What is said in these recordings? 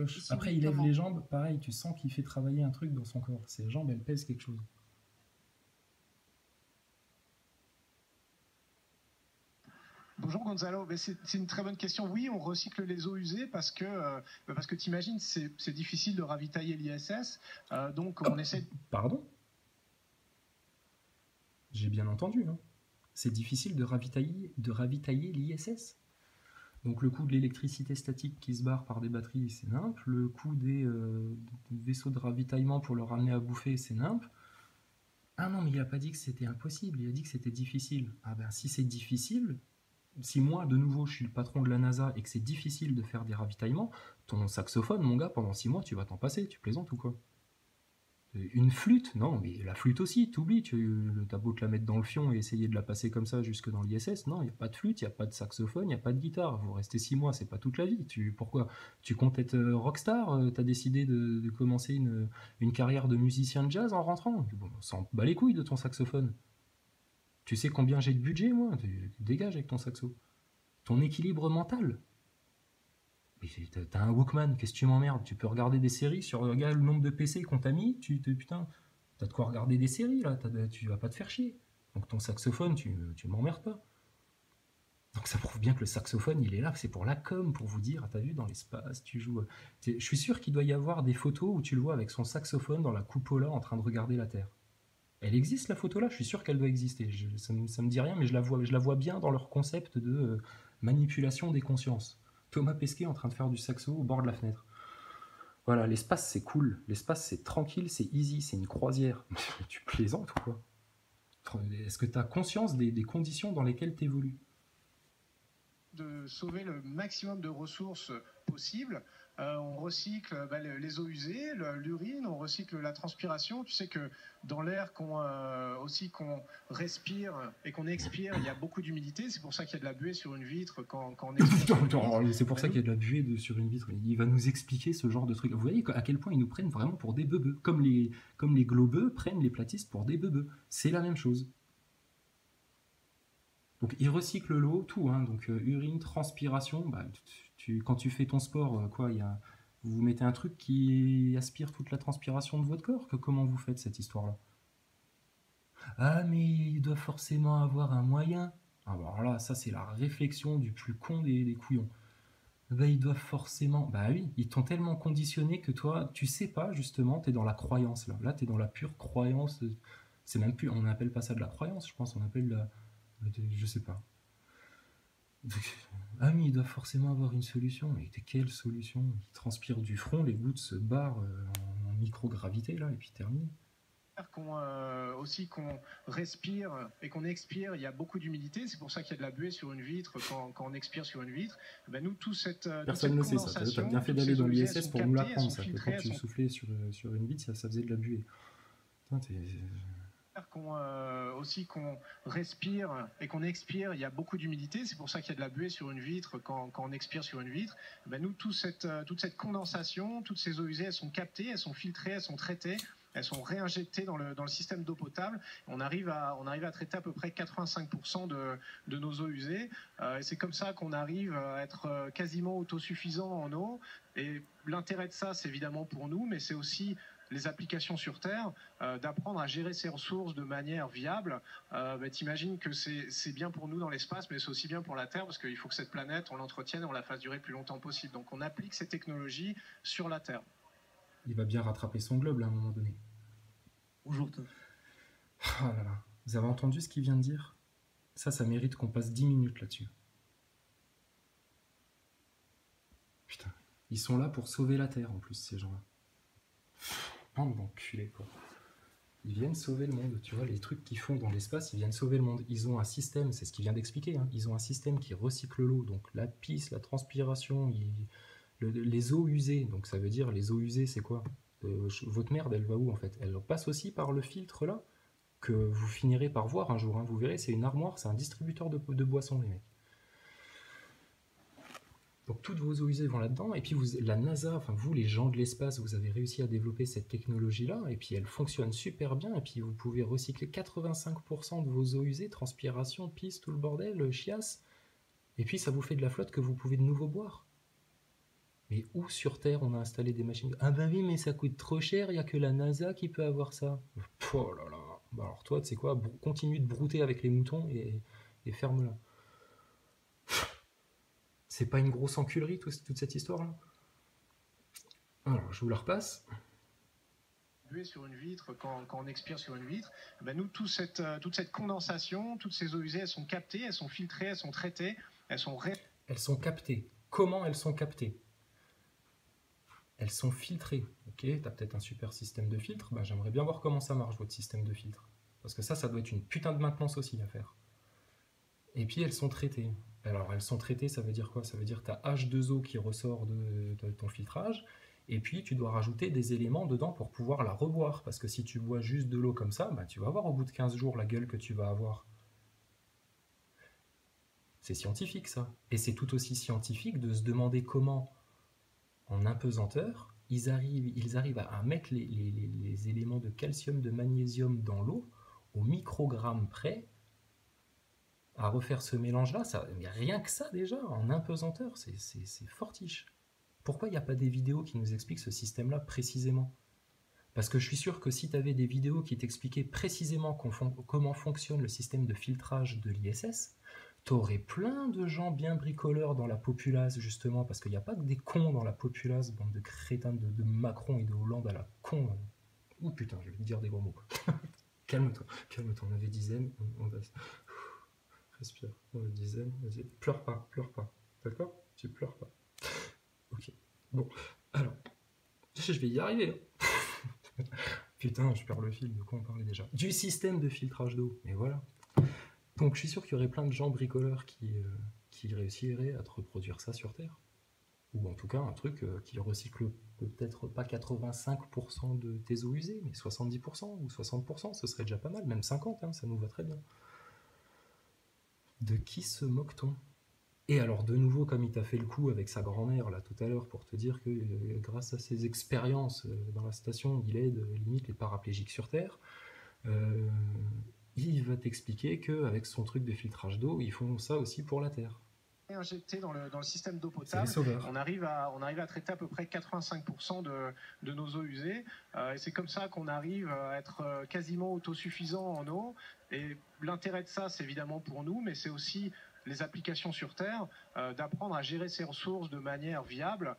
cloche. Si Après, oui, il lève comment? les jambes, pareil, tu sens qu'il fait travailler un truc dans son corps. Ses jambes, elles pèsent quelque chose. Bonjour Gonzalo, c'est une très bonne question. Oui, on recycle les eaux usées parce que t'imagines, c'est difficile de ravitailler l'ISS, donc on essaie. Pardon? J'ai bien entendu, hein. C'est difficile de ravitailler l'ISS. Donc le coût de l'électricité statique qui se barre par des batteries, c'est nimp. Le coût des vaisseaux de ravitaillement pour le ramener à bouffer, c'est nimp. Ah non, mais il a pas dit que c'était impossible, il a dit que c'était difficile. Ah ben si c'est difficile, si moi, de nouveau, je suis le patron de la NASA et que c'est difficile de faire des ravitaillements, ton saxophone, mon gars, pendant 6 mois, tu vas t'en passer, tu plaisantes ou quoi? Une flûte? Non, mais la flûte aussi, t'oublies, t'as beau te la mettre dans le fion et essayer de la passer comme ça jusque dans l'ISS, non, il n'y a pas de flûte, il n'y a pas de saxophone, il n'y a pas de guitare, vous restez 6 mois, c'est pas toute la vie. Pourquoi? Tu comptes être rockstar? T'as décidé de commencer une carrière de musicien de jazz en rentrant? Bon, on s'en bat les couilles de ton saxophone. Tu sais combien j'ai de budget, moi? Dégage avec ton saxo. Ton équilibre mental. Mais t'as un Walkman, qu'est-ce que tu m'emmerdes? Tu peux regarder des séries sur regarde le nombre de PC qu'on t'a mis, putain, t'as de quoi regarder des séries là, tu vas pas te faire chier. Donc ton saxophone, tu m'emmerdes pas. Donc ça prouve bien que le saxophone, il est là, c'est pour la com, pour vous dire, t'as vu dans l'espace, tu joues. Je suis sûr qu'il doit y avoir des photos où tu le vois avec son saxophone dans la coupola en train de regarder la Terre. Elle existe la photo là, je suis sûr qu'elle doit exister. Ça me dit rien, mais je la vois bien dans leur concept de manipulation des consciences. Thomas Pesquet en train de faire du saxo au bord de la fenêtre. Voilà, l'espace c'est cool, l'espace c'est tranquille, c'est easy, c'est une croisière. Tu plaisantes ou quoi? Est-ce que tu as conscience des conditions dans lesquelles tu évolues? De sauver le maximum de ressources possibles. On recycle les eaux usées, l'urine, on recycle la transpiration. Tu sais que dans l'air qu'on respire et qu'on expire, il y a beaucoup d'humidité. C'est pour ça qu'il y a de la buée sur une vitre quand on expire. C'est pour ça qu'il y a de la buée sur une vitre. Il va nous expliquer ce genre de truc. Vous voyez à quel point ils nous prennent vraiment pour des beubeux. Comme les globeux prennent les platistes pour des beubeux. C'est la même chose. Donc ils recyclent l'eau, tout, hein, donc urine, transpiration, bah, quand tu fais ton sport, vous mettez un truc qui aspire toute la transpiration de votre corps, comment vous faites cette histoire-là? Ah mais il doit forcément avoir un moyen. Ah bah alors là, ça c'est la réflexion du plus con des couillons. Bah ils doivent forcément... Bah oui, ils t'ont tellement conditionné que toi, tu sais pas justement, t'es dans la croyance là. Là t'es dans la pure croyance, c'est même plus, on n'appelle pas ça de la croyance, je pense, on appelle je sais pas. Ah mais il doit forcément avoir une solution. Mais quelle solution? Il transpire du front, les gouttes se barrent en microgravité là, et puis terminé. Qu'on respire et qu'on expire, il y a beaucoup d'humidité. C'est pour ça qu'il y a de la buée sur une vitre quand on expire sur une vitre. Ben nous, personne ne sait ça. T'as bien fait d'aller dans l'ISS pour nous l'apprendre, ça. Que quand tu soufflais sur une vitre, ça faisait de la buée. Putain, qu'on respire et qu'on expire, il y a beaucoup d'humidité. C'est pour ça qu'il y a de la buée sur une vitre quand on expire sur une vitre. Ben nous, toute cette condensation, toutes ces eaux usées, elles sont captées, elles sont filtrées, elles sont traitées. Elles sont réinjectées dans le système d'eau potable. On arrive à traiter à peu près 85% de nos eaux usées. Et c'est comme ça qu'on arrive à être quasiment autosuffisant en eau. Et l'intérêt de ça, c'est évidemment pour nous, mais c'est aussi les applications sur Terre, d'apprendre à gérer ces ressources de manière viable. T'imagines que c'est bien pour nous dans l'espace, mais c'est aussi bien pour la Terre, parce qu'il faut que cette planète, on l'entretienne et on la fasse durer le plus longtemps possible. Donc on applique ces technologies sur la Terre. Il va bien rattraper son globe là, à un moment donné. Bonjour Tom. Oh là là. Vous avez entendu ce qu'il vient de dire? Ça mérite qu'on passe 10 minutes là-dessus. Putain. Ils sont là pour sauver la Terre en plus, ces gens-là. Bande d'enculés, quoi. Ils viennent sauver le monde, tu vois, les trucs qu'ils font dans l'espace, ils viennent sauver le monde. Ils ont un système, c'est ce qu'il vient d'expliquer, hein. Ils ont un système qui recycle l'eau, donc la pisse, la transpiration, les eaux usées. Donc ça veut dire, les eaux usées, c'est quoi? Votre merde, elle va où en fait? Elle passe aussi par le filtre là, que vous finirez par voir un jour, hein. Vous verrez, c'est une armoire, c'est un distributeur de boissons, les mecs. Donc toutes vos eaux usées vont là-dedans, et puis la NASA, enfin vous les gens de l'espace, vous avez réussi à développer cette technologie-là, et puis elle fonctionne super bien, et puis vous pouvez recycler 85% de vos eaux usées, transpiration, pisse, tout le bordel, chiasse, et puis ça vous fait de la flotte que vous pouvez de nouveau boire. Mais où sur Terre on a installé des machines? Ah bah oui, mais ça coûte trop cher, il n'y a que la NASA qui peut avoir ça. Oh là là. Bah alors toi, tu sais quoi, continue de brouter avec les moutons et ferme-la. C'est pas une grosse enculerie toute cette histoire-là? Alors, je vous la repasse. Sur une vitre, quand on expire sur une vitre, ben nous, toute cette condensation, toutes ces eaux usées, elles sont captées, elles sont filtrées, elles sont traitées, elles sont captées. Comment elles sont captées? Elles sont filtrées. Ok, tu as peut-être un super système de filtre. Ben, j'aimerais bien voir comment ça marche, votre système de filtre. Parce que ça doit être une putain de maintenance aussi à faire. Et puis, elles sont traitées. Alors, elles sont traitées, ça veut dire quoi? Ça veut dire que tu as H2O qui ressort de ton filtrage. Et puis, tu dois rajouter des éléments dedans pour pouvoir la reboire. Parce que si tu bois juste de l'eau comme ça, ben, tu vas voir au bout de 15 jours la gueule que tu vas avoir. C'est scientifique, ça. Et c'est tout aussi scientifique de se demander comment, en apesanteur, ils arrivent à mettre les éléments de calcium, de magnésium dans l'eau, au microgramme près, à refaire ce mélange-là. Rien que ça, déjà, en apesanteur, c'est fortiche. Pourquoi il n'y a pas des vidéos qui nous expliquent ce système-là précisément? Parce que je suis sûr que si tu avais des vidéos qui t'expliquaient précisément comment fonctionne le système de filtrage de l'ISS, t'aurais plein de gens bien bricoleurs dans la populace, justement, parce qu'il n'y a pas que des cons dans la populace, bande de crétins de Macron et de Hollande à la con. Ouh putain, je vais te dire des gros mots. Calme-toi, on avait dizaines, on va... Respire, on avait dizaines, vas-y, pleure pas, d'accord? Tu pleures pas. Ok, bon, alors, je vais y arriver. Putain, je perds le fil, de quoi on parlait déjà? Du système de filtrage d'eau, et voilà. Donc je suis sûr qu'il y aurait plein de gens bricoleurs qui réussiraient à te reproduire ça sur Terre. Ou en tout cas un truc qui recycle peut-être pas 85% de tes eaux usées, mais 70% ou 60%, ce serait déjà pas mal, même 50%, hein, ça nous va très bien. De qui se moque-t-on? Et alors de nouveau, comme il t'a fait le coup avec sa grand-mère là tout à l'heure pour te dire que grâce à ses expériences dans la station, il aide limite les paraplégiques sur Terre, il va t'expliquer qu'avec son truc de filtrage d'eau, ils font ça aussi pour la Terre. Injecté dans le système d'eau potable, on arrive à traiter à peu près 85% de nos eaux usées. Et c'est comme ça qu'on arrive à être quasiment autosuffisant en eau. Et l'intérêt de ça, c'est évidemment pour nous, mais c'est aussi les applications sur Terre, d'apprendre à gérer ces ressources de manière viable.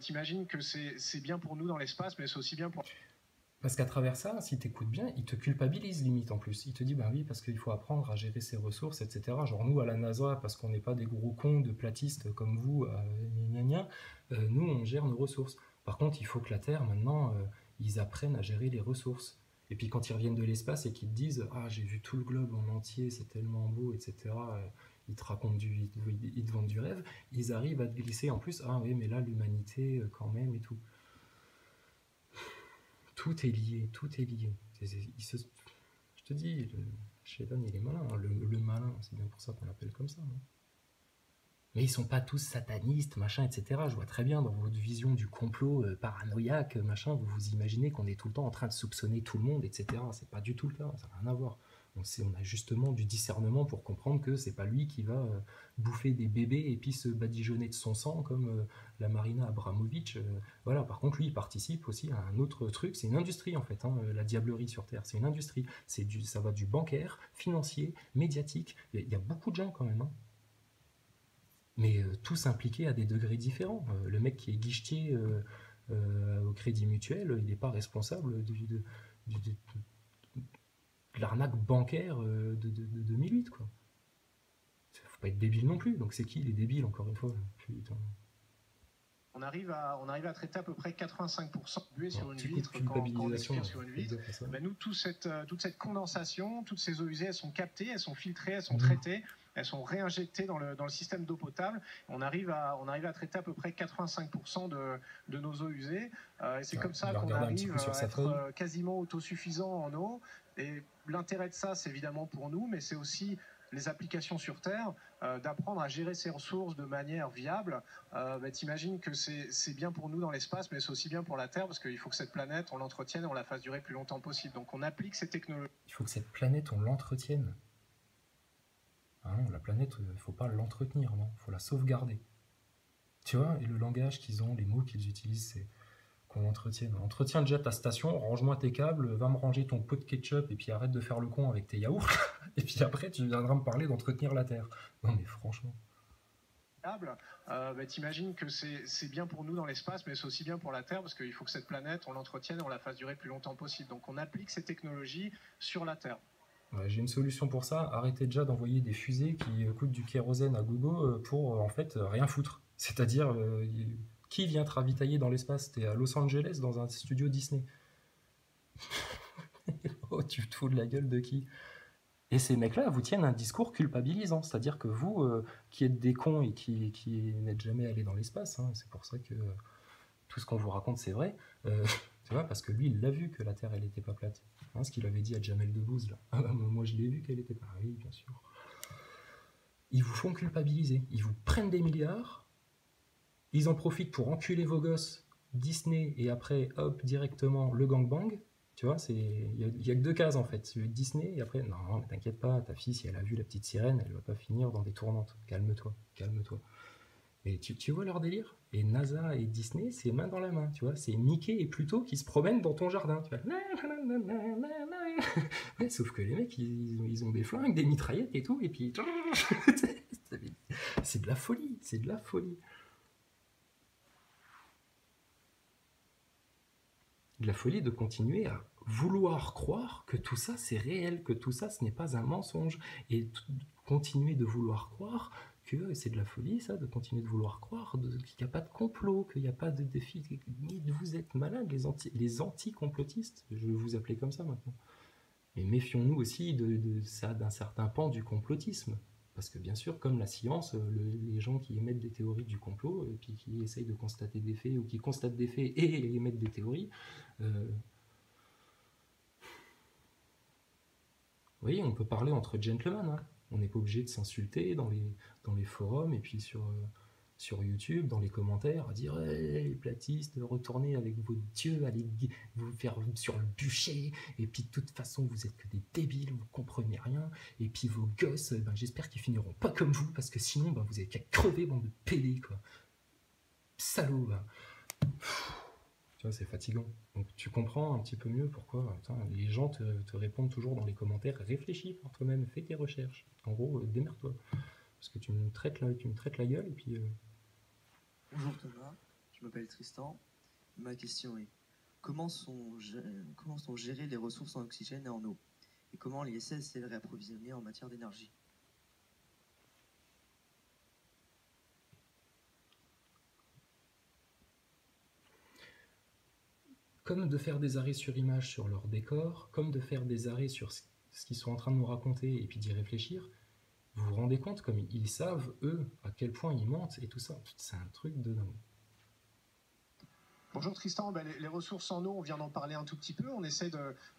T'imagines que c'est bien pour nous dans l'espace, mais c'est aussi bien pour... Parce qu'à travers ça, si t'écoutes bien, il te culpabilise limite en plus. Il te dit, bah oui, parce qu'il faut apprendre à gérer ses ressources, etc. Genre nous, à la NASA, parce qu'on n'est pas des gros cons de platistes comme vous, nous, on gère nos ressources. Par contre, il faut que la Terre, maintenant, ils apprennent à gérer les ressources. Et puis quand ils reviennent de l'espace et qu'ils te disent, ah, j'ai vu tout le globe en entier, c'est tellement beau, etc. Ils te racontent ils te vendent du rêve. Ils arrivent à te glisser en plus, ah oui, mais là, l'humanité, quand même, et tout. Tout est lié, tout est lié. Je te dis, le Shaitan, il est malin. Hein. Le malin, c'est bien pour ça qu'on l'appelle comme ça. Hein. Mais ils sont pas tous satanistes, machin, etc. Je vois très bien dans votre vision du complot paranoïaque, machin, vous vous imaginez qu'on est tout le temps en train de soupçonner tout le monde, etc. C'est pas du tout le cas, ça n'a rien à voir. Donc on a justement du discernement pour comprendre que c'est pas lui qui va bouffer des bébés et puis se badigeonner de son sang comme la Marina Abramovic. Voilà. Par contre, lui, il participe aussi à un autre truc. C'est une industrie en fait, hein, la diablerie sur Terre. C'est une industrie. Ça va du bancaire, financier, médiatique. Il y a beaucoup de gens quand même. Hein. Mais tous impliqués à des degrés différents. Le mec qui est guichetier au Crédit Mutuel, il n'est pas responsable de l'arnaque bancaire de 2008, quoi. Faut pas être débile non plus. Donc c'est qui les débiles, encore une fois? Putain. On arrive à traiter à peu près 85% buée sur une vitre quand on expire sur une vitre. Nous, toute cette condensation, toutes ces eaux usées, elles sont captées, elles sont filtrées, elles sont traitées, elles sont réinjectées dans le système d'eau potable. On arrive à traiter à peu près 85% de nos eaux usées. Et c'est comme ça qu'on arrive à être quasiment autosuffisant en eau. Et l'intérêt de ça, c'est évidemment pour nous, mais c'est aussi les applications sur Terre, d'apprendre à gérer ses ressources de manière viable. T'imagines que c'est bien pour nous dans l'espace, mais c'est aussi bien pour la Terre, parce qu'il faut que cette planète, on l'entretienne et on la fasse durer le plus longtemps possible. Donc on applique ces technologies. Il faut que cette planète, on l'entretienne. Hein, la planète, il ne faut pas l'entretenir, non, il faut la sauvegarder. Tu vois, et le langage qu'ils ont, les mots qu'ils utilisent, c'est qu'on l'entretienne. Entretiens déjà ta station, range-moi tes câbles, va me ranger ton pot de ketchup et puis arrête de faire le con avec tes yaourts. Et puis après, tu viendras me parler d'entretenir la Terre. Non mais franchement. T'imagines que c'est bien pour nous dans l'espace, mais c'est aussi bien pour la Terre, parce qu'il faut que cette planète, on l'entretienne et on la fasse durer le plus longtemps possible. Donc on applique ces technologies sur la Terre. Ouais, j'ai une solution pour ça. Arrêtez déjà d'envoyer des fusées qui coûtent du kérosène à gogo pour en fait rien foutre. C'est-à-dire, qui vient te ravitailler dans l'espace? T'es à Los Angeles dans un studio Disney. Oh, tu te fous de la gueule de qui? Et ces mecs-là vous tiennent un discours culpabilisant. C'est-à-dire que vous, qui êtes des cons et qui n'êtes jamais allés dans l'espace, hein, c'est pour ça que tout ce qu'on vous raconte c'est vrai, tu vois, parce que lui il l'a vu que la Terre elle était pas plate. Hein, ce qu'il avait dit à Jamel Debbouze là. Ah, bah, moi je l'ai vu qu'elle était pas. Oui, bien sûr. Ils vous font culpabiliser. Ils vous prennent des milliards. Ils en profitent pour enculer vos gosses, Disney, et après, hop, directement le gangbang. Tu vois, il y a que deux cases en fait. Celui de Disney, et après, non, mais t'inquiète pas, ta fille, si elle a vu la petite sirène, elle va pas finir dans des tournantes. Calme-toi, calme-toi. Et tu vois leur délire? Et NASA et Disney, c'est main dans la main, tu vois. C'est Mickey et Pluto qui se promènent dans ton jardin, tu vois. Ouais, sauf que les mecs, ils ont des flingues, des mitraillettes et tout, et puis... c'est de la folie, c'est de la folie. De la folie de continuer à vouloir croire que tout ça c'est réel, que tout ça ce n'est pas un mensonge, et continuer de vouloir croire que c'est de la folie ça, de continuer de vouloir croire qu'il n'y a pas de complot, qu'il n'y a pas de défi, vous êtes malades les anti-complotistes, je vais vous appeler comme ça maintenant. Mais méfions-nous aussi de ça, d'un certain pan du complotisme. Parce que bien sûr, comme la science, les gens qui émettent des théories du complot, et puis qui essayent de constater des faits, ou qui constatent des faits et émettent des théories, oui, on peut parler entre gentlemen. Hein. On n'est pas obligé de s'insulter dans les forums, et puis sur YouTube, dans les commentaires, à dire hey, les platistes, retournez avec vos dieux, allez vous faire sur le bûcher, et puis de toute façon vous êtes que des débiles, vous comprenez rien, et puis vos gosses, ben, j'espère qu'ils finiront pas comme vous, parce que sinon ben, vous avez qu'à crever, bande de pédés, quoi. Salaud, ben. Tu vois, c'est fatigant. Donc tu comprends un petit peu mieux pourquoi les gens te répondent toujours dans les commentaires, réfléchis par toi-même, fais tes recherches. En gros, démerde-toi. Parce que tu me traites la gueule, et puis... Bonjour Thomas, je m'appelle Tristan. Ma question est, comment sont gérées les ressources en oxygène et en eau? Et comment l'ISS est réapprovisionné en matière d'énergie? Comme de faire des arrêts sur image sur leur décor, comme de faire des arrêts sur ce qu'ils sont en train de nous raconter, et puis d'y réfléchir, vous vous rendez compte comme ils savent, eux, à quel point ils mentent, et tout ça. C'est un truc de dingue. Bonjour Tristan, les ressources en eau, on vient d'en parler un tout petit peu, on essaie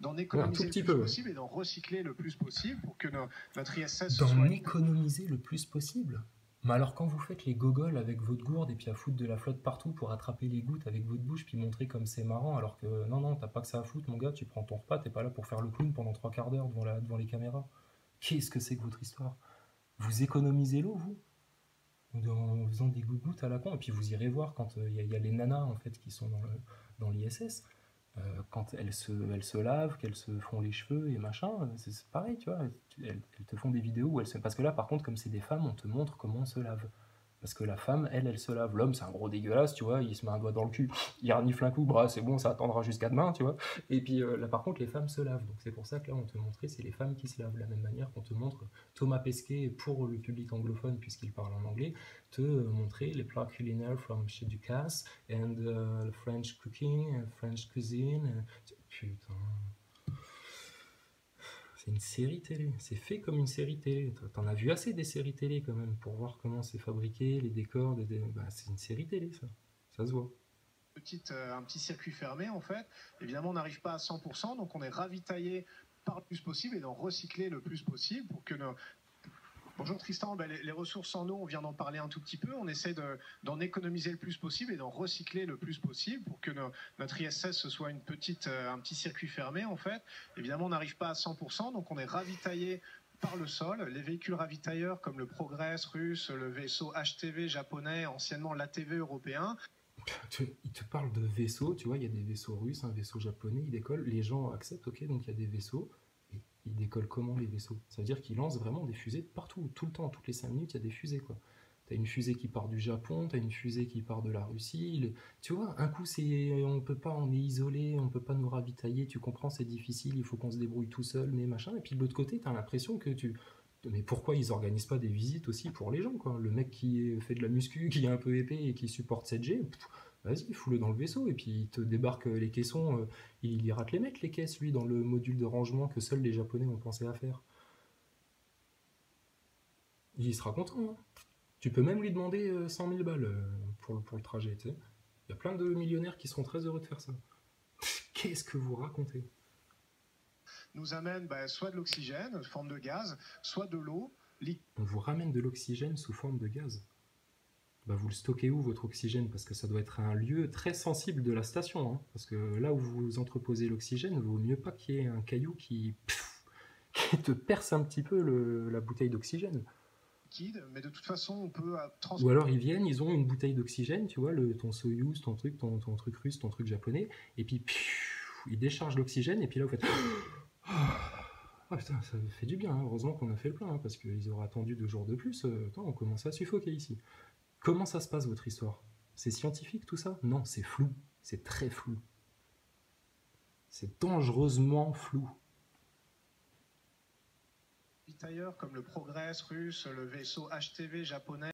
d'en économiser le plus possible et d'en recycler le plus possible pour que notre ISS d'en économiser le plus possible. Mais alors quand vous faites les gogoles avec votre gourde et puis à foutre de la flotte partout pour attraper les gouttes avec votre bouche puis montrer comme c'est marrant, alors que non, t'as pas que ça à foutre mon gars, tu prends ton repas, t'es pas là pour faire le clown pendant 3/4 d'heure devant les caméras. Qu'est-ce que c'est que votre histoire? Vous économisez l'eau, vous, en faisant des gouttes à la con, et puis vous irez voir quand il y a les nanas en fait qui sont dans l'ISS, quand elles se lavent, qu'elles se font les cheveux et machin, c'est pareil, tu vois, elles te font des vidéos où parce que là par contre comme c'est des femmes, on te montre comment on se lave. Parce que la femme, elle se lave. L'homme, c'est un gros dégueulasse, tu vois, il se met un doigt dans le cul, il renifle un coup, bah c'est bon, ça attendra jusqu'à demain, tu vois. Et puis là, par contre, les femmes se lavent. Donc c'est pour ça que là, on te montrait, c'est les femmes qui se lavent. De la même manière qu'on te montre Thomas Pesquet, pour le public anglophone, puisqu'il parle en anglais, te montrer les plats culinaires from chez Ducasse, and French cooking, French cuisine. Putain. C'est une série télé, c'est fait comme une série télé. T'en as vu assez des séries télé quand même pour voir comment c'est fabriqué, les décors, bah, c'est une série télé ça se voit. Un petit circuit fermé en fait. Évidemment on n'arrive pas à 100%, donc on est ravitaillé par le plus possible et d'en recycler le plus possible pour que Bonjour Tristan, les ressources en eau, on vient d'en parler un tout petit peu, on essaie d'en économiser le plus possible et d'en recycler le plus possible pour que notre ISS ce soit un petit circuit fermé en fait. Évidemment on n'arrive pas à 100%, donc on est ravitaillé par le sol. Les véhicules ravitailleurs comme le Progress russe, le vaisseau HTV japonais, anciennement l'ATV européen. Il te parle de vaisseaux, tu vois, il y a des vaisseaux russes, un vaisseau japonais, ils décollent, les gens acceptent, ok, donc il y a des vaisseaux, et ils décollent comment les vaisseaux? Ça veut dire qu'ils lancent vraiment des fusées partout, tout le temps, toutes les 5 minutes, il y a des fusées, quoi. T'as une fusée qui part du Japon, t'as une fusée qui part de la Russie, tu vois, un coup on peut pas, on est isolé, on peut pas nous ravitailler, tu comprends, c'est difficile, il faut qu'on se débrouille tout seul, mais machin, et puis de l'autre côté, t'as l'impression que mais pourquoi ils organisent pas des visites aussi pour les gens, quoi? Le mec qui fait de la muscu, qui est un peu épais et qui supporte 7G, vas-y, fous-le dans le vaisseau et puis il te débarque les caissons, il ira te les mettre les caisses, lui, dans le module de rangement que seuls les Japonais ont pensé à faire. Il sera content, hein. Tu peux même lui demander 100 000 balles pour le trajet, tu sais. Il y a plein de millionnaires qui seront très heureux de faire ça. Qu'est-ce que vous racontez? Nous amène soit de l'oxygène, sous forme de gaz, soit de l'eau. On vous ramène de l'oxygène sous forme de gaz. Bah, vous le stockez où votre oxygène? Parce que ça doit être un lieu très sensible de la station, hein. Parce que là où vous entreposez l'oxygène, il vaut mieux pas qu'il y ait un caillou qui te perce un petit peu la bouteille d'oxygène. Mais de toute façon, on peut Ou alors ils viennent, ils ont une bouteille d'oxygène, tu vois, ton Soyuz, ton truc russe, ton truc japonais, et puis ils déchargent l'oxygène, et puis là vous faites... Ah putain, ça fait du bien, hein. Heureusement qu'on a fait le plein, hein, parce qu'ils auraient attendu 2 jours de plus. Attends, on commence à suffoquer ici. Comment ça se passe votre histoire? C'est scientifique tout ça? Non, c'est flou, c'est très flou. C'est dangereusement flou. Ailleurs comme le Progress russe, le vaisseau HTV japonais.